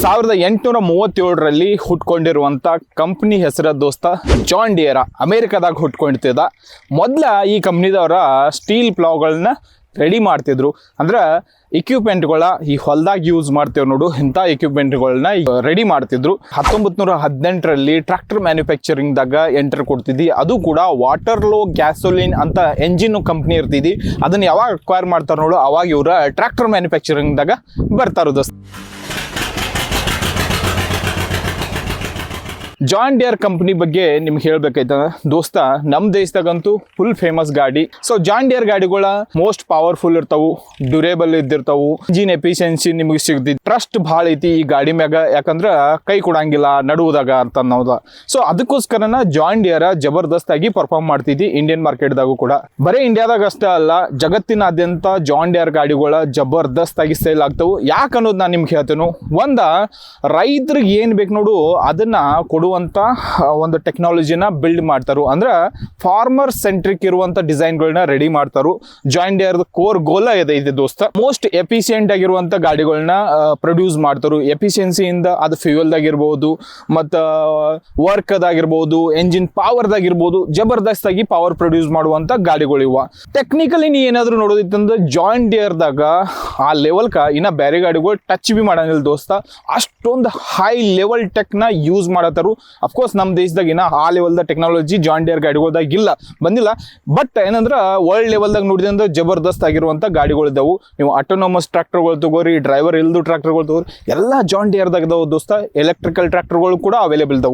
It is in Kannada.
1837ರಲ್ಲಿ ಹುಟ್ಕೊಂಡಿರುವಂಥ ಕಂಪ್ನಿ ಹೆಸರ ದೋಸ್ತ ಜಾನ್ ಡಿಯರ್ ಅಮೇರಿಕಾದಾಗ ಹುಟ್ಕೊಂಡಿದ್ದ. ಮೊದಲ ಈ ಕಂಪ್ನಿದವರ ಸ್ಟೀಲ್ ಪ್ಲೌಗಳನ್ನ ರೆಡಿ ಮಾಡ್ತಿದ್ರು. ಅಂದ್ರೆ ಇಕ್ವಿಪ್ಮೆಂಟ್ಗಳ ಈ ಹೊಲದಾಗ ಯೂಸ್ ಮಾಡ್ತೇವೆ ನೋಡು, ಇಂಥ ಇಕ್ವಿಪ್ಮೆಂಟ್ಗಳನ್ನ ರೆಡಿ ಮಾಡ್ತಿದ್ರು. 1918ರಲ್ಲಿ ಟ್ರ್ಯಾಕ್ಟರ್ ಮ್ಯಾನುಫ್ಯಾಕ್ಚರಿಂಗ್ದಾಗ ಎಂಟರ್ ಕೊಡ್ತಿದ್ದಿ. ಅದು ಕೂಡ ವಾಟರ್ಲೋ ಗ್ಯಾಸೋಲಿನ್ ಅಂತ ಎಂಜಿನ್ ಕಂಪ್ನಿ ಇರ್ತಿದ್ದಿ. ಅದನ್ನ ಯಾವಾಗ ಅಕ್ವೈರ್ ಮಾಡ್ತಾರೆ ನೋಡು, ಅವಾಗ ಇವ್ರ ಟ್ರ್ಯಾಕ್ಟರ್ ಮ್ಯಾನುಫ್ಯಾಕ್ಚರಿಂಗ್ದಾಗ ಬರ್ತಾರ ದೋಸ್ತ. ಜಾನ್ ಡಿಯರ್ ಕಂಪ್ನಿ ಬಗ್ಗೆ ನಿಮ್ಗೆ ಹೇಳ್ಬೇಕಾಯ್ತ ದೋಸ್ತ, ನಮ್ಮ ದೇಶದಾಗಂತೂ ಫುಲ್ ಫೇಮಸ್ ಗಾಡಿ. ಸೊ ಜಾನ್ ಡಿಯರ್ ಗಾಡಿಗಳ ಮೋಸ್ಟ್ ಪವರ್ಫುಲ್ ಇರ್ತಾವು, ಡ್ಯೂರೇಬಲ್ ಇದ್ದಿರ್ತಾವು, ಇಂಜಿನ್ ಎಫಿಷಿಯನ್ಸಿ ನಿಮಗೆ ಸಿಗ್ತೈತಿ, ಟ್ರಸ್ಟ್ ಭಾಳ ಐತಿ ಈ ಗಾಡಿ ಮ್ಯಾಗ. ಯಾಕಂದ್ರೆ ಕೈ ಕೊಡಂಗಿಲ್ಲ ನಡುವುದಾಗ ಅಂತ ಅನ್ನೋದ. ಸೊ ಅದಕ್ಕೋಸ್ಕರನ ಜಾನ್ ಡಿಯರ್ ಜಬರ್ದಸ್ತ್ ಆಗಿ ಪರ್ಫಾರ್ಮ್ ಮಾಡ್ತೈತಿ ಇಂಡಿಯನ್ ಮಾರ್ಕೆಟ್ದಾಗೂ ಕೂಡ. ಬರೀ ಇಂಡಿಯಾದಾಗ ಅಷ್ಟೇ ಅಲ್ಲ, ಜಗತ್ತಿನಾದ್ಯಂತ ಜಾನ್ ಡಿಯರ್ ಗಾಡಿಗಳ ಜಬರ್ದಸ್ತ್ ಆಗಿ ಸೇಲ್ ಆಗ್ತಾವು. ಯಾಕೆ ಅನ್ನೋದು ನಾನು ನಿಮ್ಗೆ ಹೇಳ್ತೇನೆ. ರೈತರಿಗೆ ಏನು ಬೇಕು ನೋಡು, ಅದನ್ನ ಕೊಡುವಂತ ಒಂದು ಟೆಕ್ನಾಲಜಿನ ಬಿಲ್ಡ್ ಮಾಡ್ತಾರು. ಅಂದ್ರೆ ಫಾರ್ಮರ್ ಸೆಂಟ್ರಿಕ್ ಇರುವಂತ ಡಿಸೈನ್ಗಳನ್ನ ರೆಡಿ ಮಾಡ್ತಾರು. ಜಾನ್ ಡಿಯರ್ ಕೋರ್ ಗೋಲ್ ಇದೆ ದೋಸ್ತ, ಮೋಸ್ಟ್ ಎಫಿಷಿಯಂಟ್ ಆಗಿರುವಂತ ಗಾಡಿಗಳನ್ನ ಪ್ರೊಡ್ಯೂಸ್ ಮಾಡ್ತಾರು. ಎಫಿಷಿಯನ್ಸಿಯಿಂದ ಅದು ಫ್ಯೂಯಲ್ದಾಗಿರ್ಬೋದು, ಮತ್ತು ವರ್ಕ್ದಾಗಿರ್ಬೋದು, ಎಂಜಿನ್ ಪವರ್ದಾಗಿರ್ಬೋದು, ಜಬರ್ದಸ್ತ್ ಆಗಿ ಪವರ್ ಪ್ರೊಡ್ಯೂಸ್ ಮಾಡುವಂತ ಗಾಡಿಗಳು ಇವ. ಟೆಕ್ನಿಕಲಿ ನೀ ಏನಾದ್ರು ನೋಡೋದಿತ್ತಂದ್ರೆ ಜಾನ್ ಡಿಯರ್ದಾಗ ಆ ಲೆವೆಲ್ಕ ಇನ್ನ ಬೇರೆ ಗಾಡಿಗಳು ಟಚ್ ಬಿ ಮಾಡಂಗಿಲ್ಲ ದೋಸ್ತ. ಅಷ್ಟೊಂದು ಹೈ ಲೆವೆಲ್ ಟೆಕ್ನ ಯೂಸ್ ಮಾಡತ್ತಾರು. ಅಫ್ಕೋರ್ಸ್ ನಮ್ಮ ದೇಶದಾಗ ಇನ್ನ ಆ ಲೆವೆಲ್ದ ಟೆಕ್ನಾಲಜಿ ಜಾನ್ ಡಿಯರ್ ಗಾಡಿಗಳದಾಗ ಬಂದಿಲ್ಲ. ಬಟ್ ಏನಂದ್ರೆ ವರ್ಲ್ಡ್ ಲೆವೆಲ್ದಾಗ ನೋಡಿದ್ರೆ ಜಬರ್ದಸ್ತ್ ಆಗಿರುವಂಥ ಗಾಡಿಗಳಿದ್ದಾವು. ನೀವು ಆಟೋನಮಸ್ ಟ್ರ್ಯಾಕ್ಟರ್ಗಳು ತಗೋರಿ, ಡ್ರೈವರ್ ಇಲ್ದು ಟ್ರ್ಯಾಕ್ಟರ್ಗಳು ತಗೋರಿ, ಎಲ್ಲ ಜಾನ್ ಡಿಯರ್ದಾಗ ಇದಾವೆ ದೋಸ್ತ. ಎಲೆಕ್ಟ್ರಿಕಲ್ ಟ್ರ್ಯಾಕ್ಟರ್ಗಳು ಕೂಡ ಅವೈಲೇಬಲ್ ಇದಾವೆ.